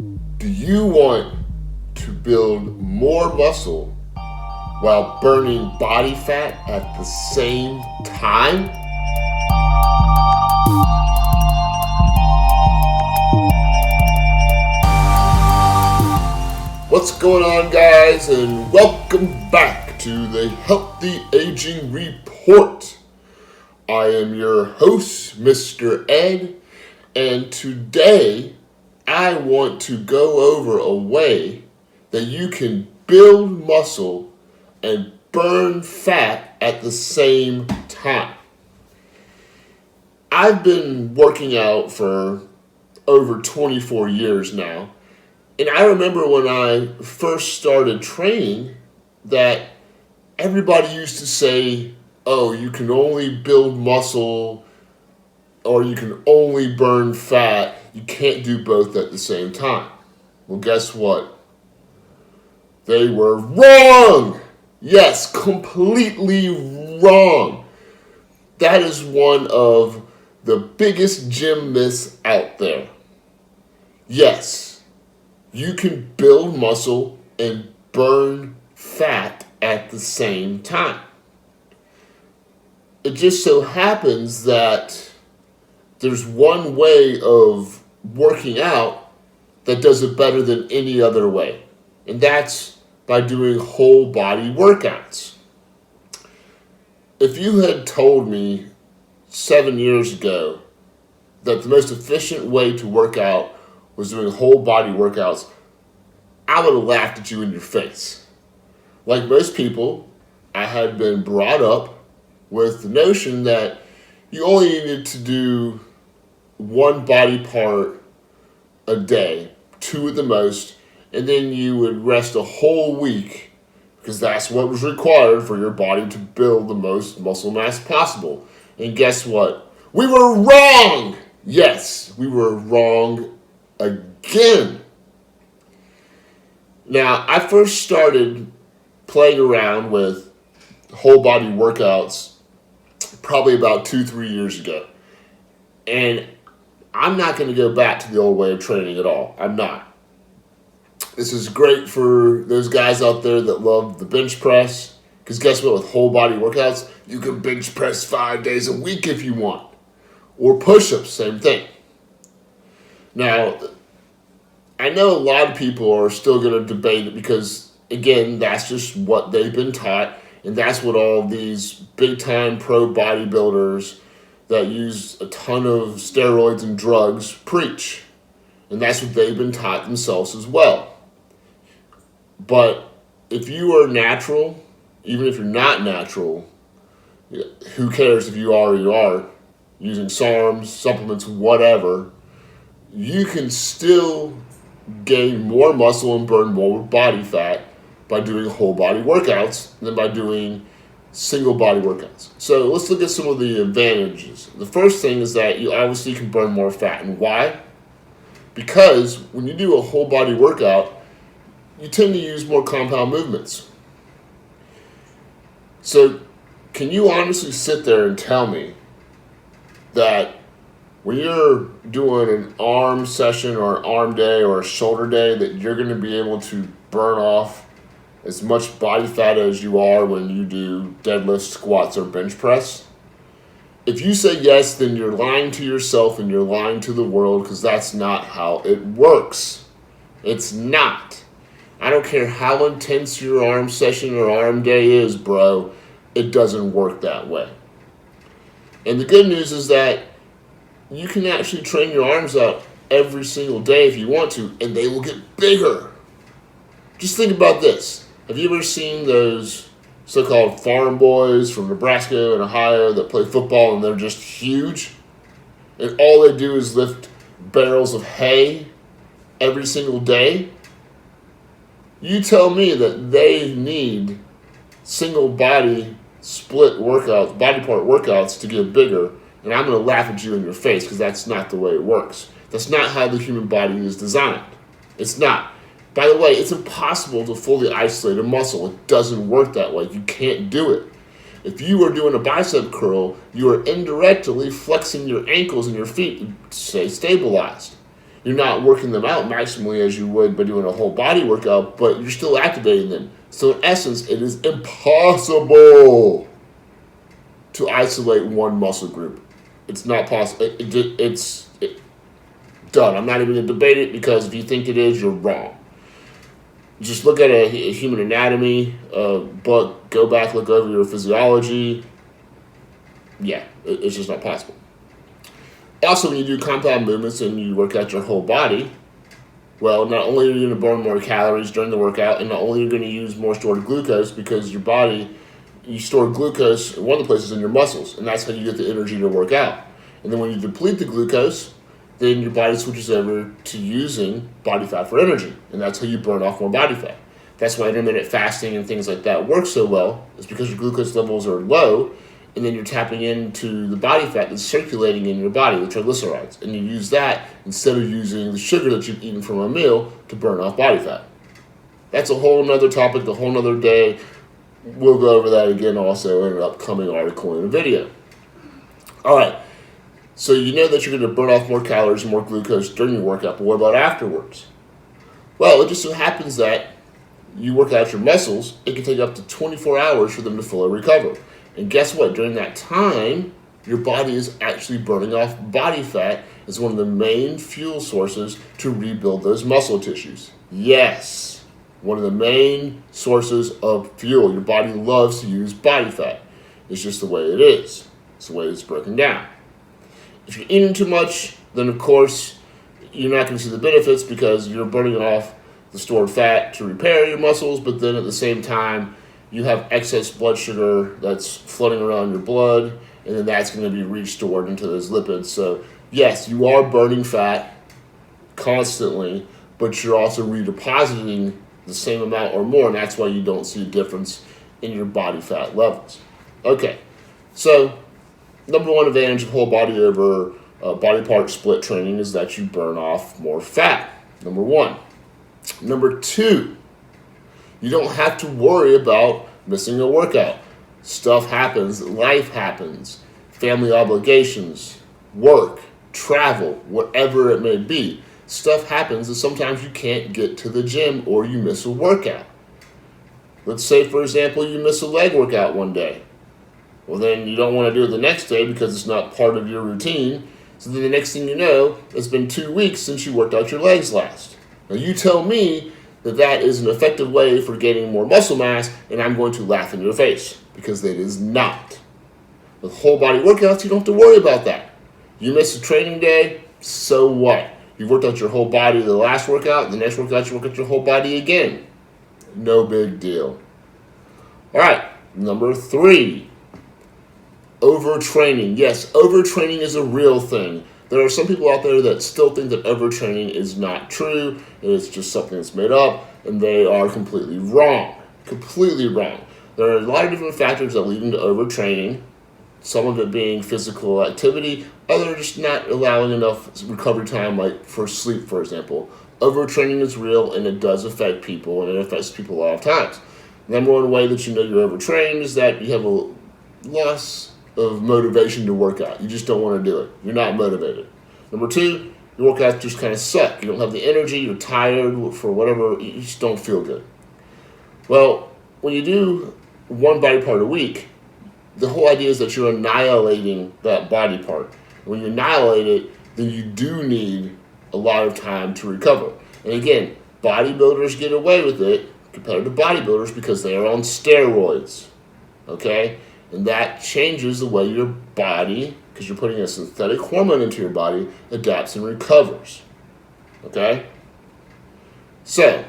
Do you want to build more muscle while burning body fat at the same time? What's going on, guys, and welcome back to the Healthy Aging Report. I am your host, Mr. Ed, and today I want to go over a way that you can build muscle and burn fat at the same time. I've been working out for over 24 years now. And I remember when I first started training that everybody used to say, oh, you can only build muscle or you can only burn fat. You can't do both at the same time. Well, guess what? They were wrong! Yes, completely wrong. That is one of the biggest gym myths out there. Yes. You can build muscle and burn fat at the same time. It just so happens that there's one way of working out that does it better than any other way. And that's by doing whole body workouts. If you had told me 7 years ago that the most efficient way to work out was doing whole body workouts, I would have laughed at you in your face. Like most people, I had been brought up with the notion that you only needed to do one body part a day, 2 at the most, and then you would rest a whole week because that's what was required for your body to build the most muscle mass possible. And guess what? We were wrong! Yes, we were wrong again. Now, I first started playing around with whole body workouts probably about 2-3 years ago. And I'm not going to go back to the old way of training at all. I'm not. This is great for those guys out there that love the bench press. Because guess what? With whole body workouts, you can bench press 5 days a week if you want. Or push-ups, same thing. Now, I know a lot of people are still going to debate it because, again, that's just what they've been taught, and that's what all these big-time pro bodybuilders that use a ton of steroids and drugs preach. And that's what they've been taught themselves as well. But if you are natural, even if you're not natural, who cares if you are or you aren't, using SARMs, supplements, whatever, you can still gain more muscle and burn more body fat by doing whole body workouts than by doing single body workouts. So let's look at some of the advantages. The first thing is that you obviously can burn more fat. And why? Because when you do a whole body workout, you tend to use more compound movements. So can you honestly sit there and tell me that when you're doing an arm session or an arm day or a shoulder day that you're going to be able to burn off as much body fat as you are when you do deadlifts, squats, or bench press? If you say yes, then you're lying to yourself and you're lying to the world because that's not how it works. It's not. I don't care how intense your arm session or arm day is, bro. It doesn't work that way. And the good news is that you can actually train your arms out every single day if you want to, and they will get bigger. Just think about this. Have you ever seen those so-called farm boys from Nebraska and Ohio that play football and they're just huge? And all they do is lift barrels of hay every single day? You tell me that they need single body split workouts, body part workouts to get bigger, and I'm going to laugh at you in your face because that's not the way it works. That's not how the human body is designed. It's not. By the way, it's impossible to fully isolate a muscle. It doesn't work that way. You can't do it. If you are doing a bicep curl, you are indirectly flexing your ankles and your feet to stay stabilized. You're not working them out maximally as you would by doing a whole body workout, but you're still activating them. So in essence, it is impossible to isolate one muscle group. It's not possible. It's done. I'm not even going to debate it, because if you think it is, you're wrong. Just look at a human anatomy book. Go back, look over your physiology. Yeah, it's just not possible. Also, when you do compound movements and you work out your whole body, well, not only are you going to burn more calories during the workout, and not only are you going to use more stored glucose, because your body, you store glucose in one of the places in your muscles, and that's how you get the energy to work out. And then when you deplete the glucose, then your body switches over to using body fat for energy, and that's how you burn off more body fat. That's why intermittent fasting and things like that work so well, is because your glucose levels are low, and then you're tapping into the body fat that's circulating in your body, the triglycerides, and you use that instead of using the sugar that you've eaten from a meal to burn off body fat. That's a whole nother topic, a whole nother day. We'll go over that again also in an upcoming article and a video. All right, so you know that you're going to burn off more calories and more glucose during your workout, but what about afterwards? Well, it just so happens that you work out your muscles, it can take up to 24 hours for them to fully recover. And guess what? During that time, your body is actually burning off body fat as one of the main fuel sources to rebuild those muscle tissues. Yes, one of the main sources of fuel. Your body loves to use body fat. It's just the way it is. It's the way it's broken down. If you're eating too much, then of course you're not going to see the benefits, because you're burning off the stored fat to repair your muscles, but then at the same time, you have excess blood sugar that's floating around your blood, and then that's going to be restored into those lipids. So yes, you are burning fat constantly, but you're also redepositing the same amount or more, and that's why you don't see a difference in your body fat levels. Okay, so number one advantage of whole body over body part split training is that you burn off more fat. Number one. Number two, you don't have to worry about missing a workout. Stuff happens, life happens, family obligations, work, travel, whatever it may be. Stuff happens, and sometimes you can't get to the gym or you miss a workout. Let's say, for example, you miss a leg workout one day. Well, then you don't want to do it the next day because it's not part of your routine. So then the next thing you know, it's been 2 weeks since you worked out your legs last. Now you tell me that that is an effective way for gaining more muscle mass, and I'm going to laugh in your face, because it is not. With whole body workouts, you don't have to worry about that. You miss a training day, so what? You worked out your whole body the last workout, the next workout you work out your whole body again. No big deal. All right, number three, overtraining. Yes, overtraining is a real thing. There are some people out there that still think that overtraining is not true, and it's just something that's made up, and they are completely wrong. Completely wrong. There are a lot of different factors that lead into overtraining, some of it being physical activity, others just not allowing enough recovery time, like for sleep, for example. Overtraining is real, and it does affect people, and it affects people a lot of times. The number one way that you know you're overtrained is that you have a loss of motivation to work out. You just don't want to do it. You're not motivated. Number two, your workouts just kind of suck. You don't have the energy, you're tired for whatever, you just don't feel good. Well, when you do one body part a week, the whole idea is that you're annihilating that body part. When you annihilate it, then you do need a lot of time to recover. And again, bodybuilders get away with it compared to bodybuilders because they are on steroids. Okay? And that changes the way your body, because you're putting a synthetic hormone into your body, adapts and recovers. Okay? So,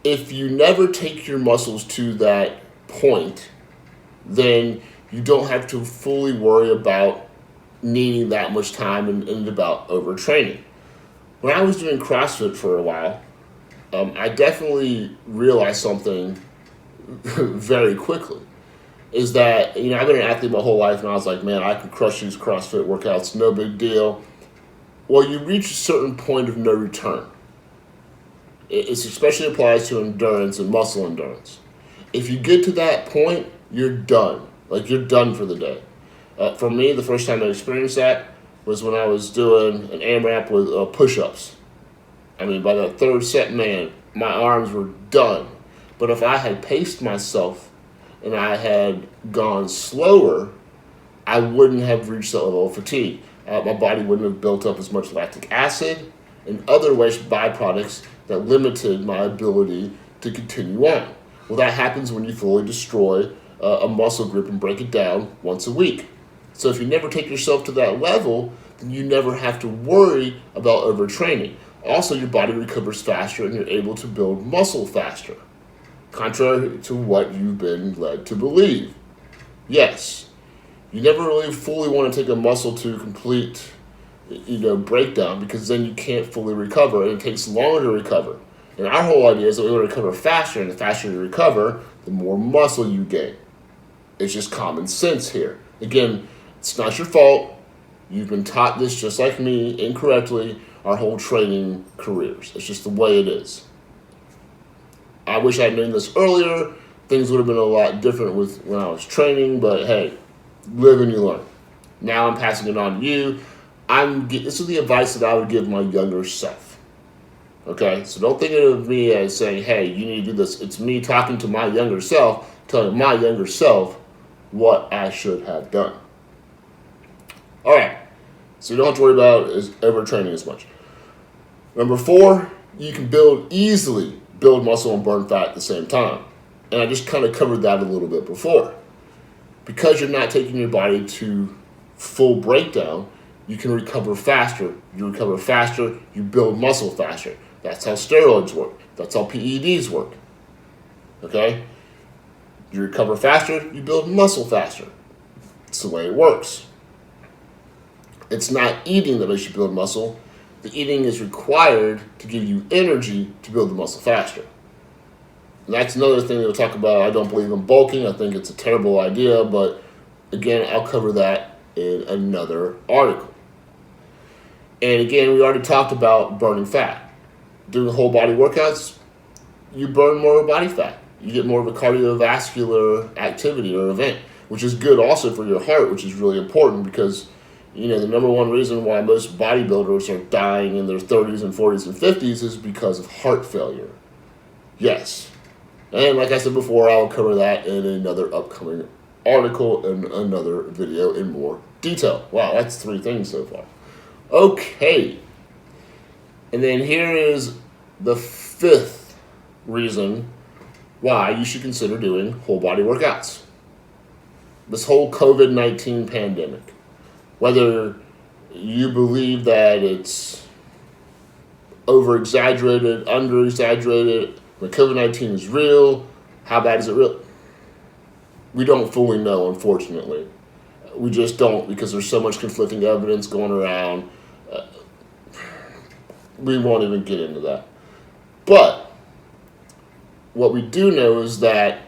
if you never take your muscles to that point, then you don't have to fully worry about needing that much time and about overtraining. When I was doing CrossFit for a while, I definitely realized something very quickly. Is that, I've been an athlete my whole life, and I was like, man, I can crush these CrossFit workouts, no big deal. Well, you reach a certain point of no return. It especially applies to endurance and muscle endurance. If you get to that point, you're done. Like, you're done for the day. For me, the first time I experienced that, was when I was doing an AMRAP with push-ups. I mean, by the third set, man, my arms were done. But if I had paced myself and I had gone slower, I wouldn't have reached that level of fatigue. My body wouldn't have built up as much lactic acid and other waste byproducts that limited my ability to continue on. Well, that happens when you fully destroy a muscle group and break it down once a week. So if you never take yourself to that level, then you never have to worry about overtraining. Also, your body recovers faster and you're able to build muscle faster, contrary to what you've been led to believe. Yes, you never really fully want to take a muscle to complete, breakdown, because then you can't fully recover and it takes longer to recover. And our whole idea is that we want to recover faster, and the faster you recover, the more muscle you gain. It's just common sense here. Again, it's not your fault. You've been taught this just like me incorrectly our whole training careers. It's just the way it is. I wish I'd known this earlier. Things would have been a lot different with when I was training, but hey, live and you learn. Now I'm passing it on to you. This is the advice that I would give my younger self. Okay? So don't think of me as saying, hey, you need to do this. It's me talking to my younger self, telling my younger self what I should have done. All right. So you don't have to worry about overtraining as much. Number 4, you can easily build muscle and burn fat at the same time. And I just kind of covered that a little bit before. Because you're not taking your body to full breakdown, you can recover faster. You recover faster, you build muscle faster. That's how steroids work. That's how PEDs work. Okay? You recover faster, you build muscle faster. It's the way it works. It's not eating that makes you build muscle. The eating is required to give you energy to build the muscle faster. And that's another thing that we'll talk about. I don't believe in bulking. I think it's a terrible idea, but again, I'll cover that in another article. And again, we already talked about burning fat. Doing whole body workouts, you burn more body fat. You get more of a cardiovascular activity or event, which is good also for your heart, which is really important because, the number one reason why most bodybuilders are dying in their 30s and 40s and 50s is because of heart failure. Yes. And like I said before, I'll cover that in another upcoming article and another video in more detail. Wow, that's 3 things so far. Okay. And then here is the 5th reason why you should consider doing whole body workouts. This whole COVID-19 pandemic. Whether you believe that it's over-exaggerated, under-exaggerated, when COVID-19 is real, how bad is it real? We don't fully know, unfortunately. We just don't, because there's so much conflicting evidence going around. We won't even get into that. But what we do know is that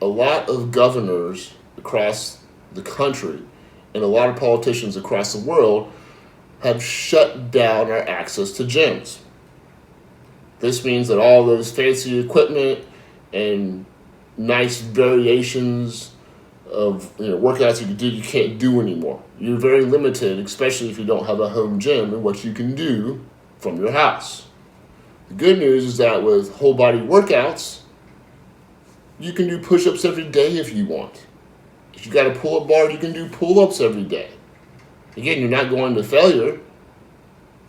a lot of governors across the country and a lot of politicians across the world have shut down our access to gyms. This means that all those fancy equipment and nice variations of workouts you can do, you can't do anymore. You're very limited, especially if you don't have a home gym, in what you can do from your house. The good news is that with whole body workouts, you can do push-ups every day if you want. If you got a pull-up bar, you can do pull-ups every day. Again, you're not going to failure,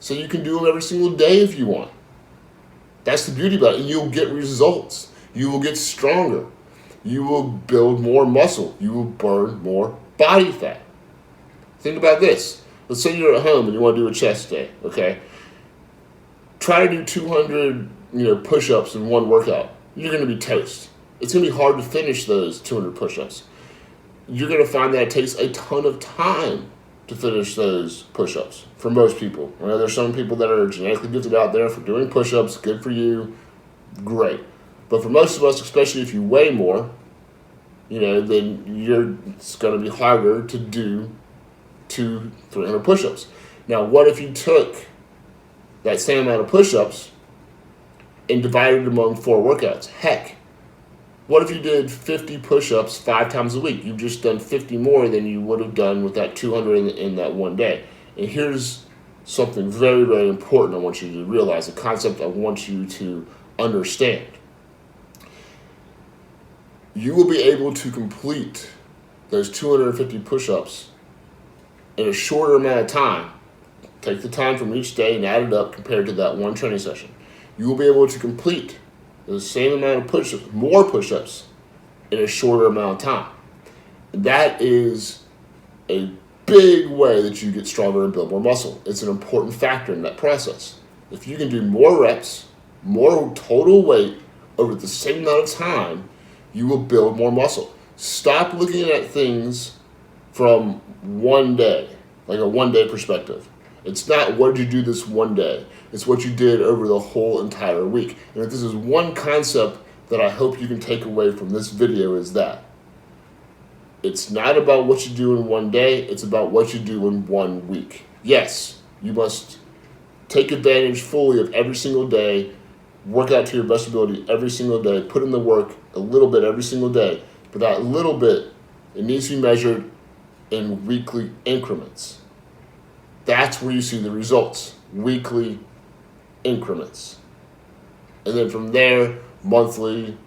so you can do them every single day if you want. That's the beauty about it, and you'll get results. You will get stronger. You will build more muscle. You will burn more body fat. Think about this. Let's say you're at home and you want to do a chest day, okay? Try to do 200, push-ups in one workout. You're going to be toast. It's going to be hard to finish those 200 push-ups. You're going to find that it takes a ton of time to finish those push-ups for most people. There's some people that are genetically gifted out there for doing push-ups. Good for you. Great. But for most of us, especially if you weigh more, then it's going to be harder to do 200-300 push-ups. Now, what if you took that same amount of push-ups and divided it among 4 workouts? Heck, what if you did 50 push-ups 5 times a week? You've just done 50 more than you would have done with that 200 in that one day. And here's something very, very important I want you to realize, a concept I want you to understand. You will be able to complete those 250 push-ups in a shorter amount of time. Take the time from each day and add it up compared to that one training session. You will be able to complete the same amount of push-ups, more push-ups, in a shorter amount of time. That is a big way that you get stronger and build more muscle. It's an important factor in that process. If you can do more reps, more total weight over the same amount of time, you will build more muscle. Stop looking at things from one day, like a one-day perspective. It's not what did you do this one day. It's what you did over the whole entire week. And if this is one concept that I hope you can take away from this video, is that it's not about what you do in one day, it's about what you do in 1 week. Yes, you must take advantage fully of every single day, work out to your best ability every single day, put in the work a little bit every single day. But that little bit, it needs to be measured in weekly increments. That's where you see the results, weekly increments. And then from there, monthly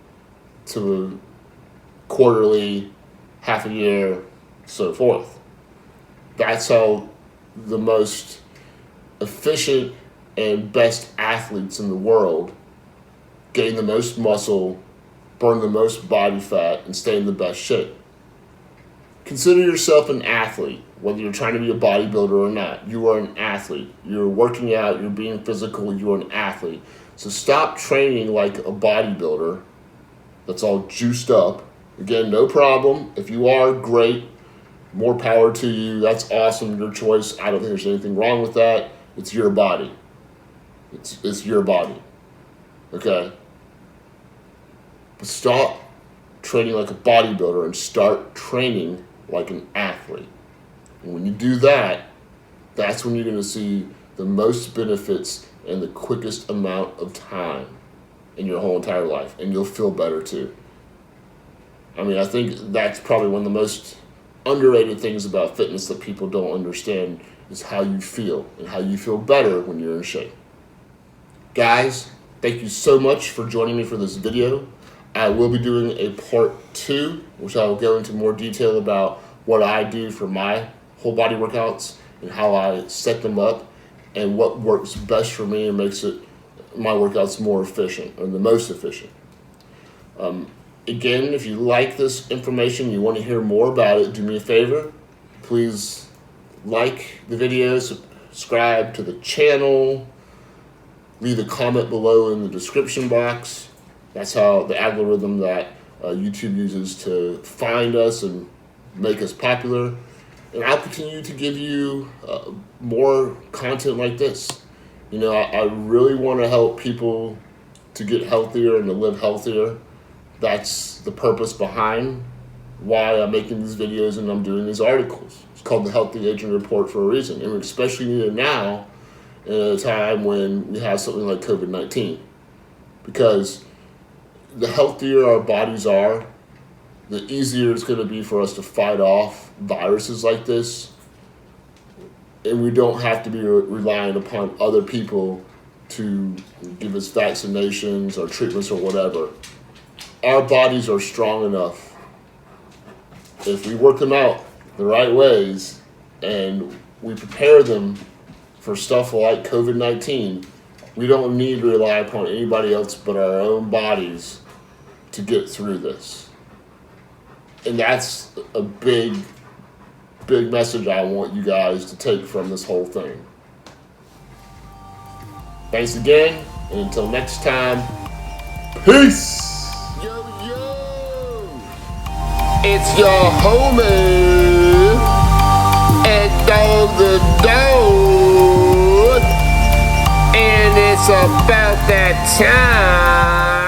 to quarterly, half a year, so forth. That's how the most efficient and best athletes in the world gain the most muscle, burn the most body fat, and stay in the best shape. Consider yourself an athlete, whether you're trying to be a bodybuilder or not. You are an athlete. You're working out, you're being physical, you're an athlete. So stop training like a bodybuilder that's all juiced up. Again, no problem. If you are, great. More power to you. That's awesome. Your choice. I don't think there's anything wrong with that. It's your body. It's your body. Okay? But stop training like a bodybuilder and start training like an athlete. And when you do that, that's when you're going to see the most benefits in the quickest amount of time in your whole entire life. And you'll feel better too. I mean, I think that's probably one of the most underrated things about fitness that people don't understand is how you feel and how you feel better when you're in shape. Guys, thank you so much for joining me for this video. I will be doing a part 2, which I will go into more detail about what I do for my whole body workouts and how I set them up and what works best for me and makes my workouts more efficient or the most efficient. Again, if you like this information, you want to hear more about it, do me a favor. Please like the video, subscribe to the channel, leave a comment below in the description box. That's how the algorithm that YouTube uses to find us and make us popular. And I'll continue to give you more content like this. You know, I really want to help people to get healthier and to live healthier. That's the purpose behind why I'm making these videos and I'm doing these articles. It's called the Healthy Aging Report for a reason. And we especially need it now in a time when we have something like COVID-19. Because the healthier our bodies are, the easier it's going to be for us to fight off viruses like this. And we don't have to be relying upon other people to give us vaccinations or treatments or whatever. Our bodies are strong enough, if we work them out the right ways and we prepare them for stuff like COVID-19, we don't need to rely upon anybody else but our own bodies to get through this. And that's a big, big message I want you guys to take from this whole thing. Thanks again, and until next time, peace! It's your homie, and Dog the Dog, and it's about that time.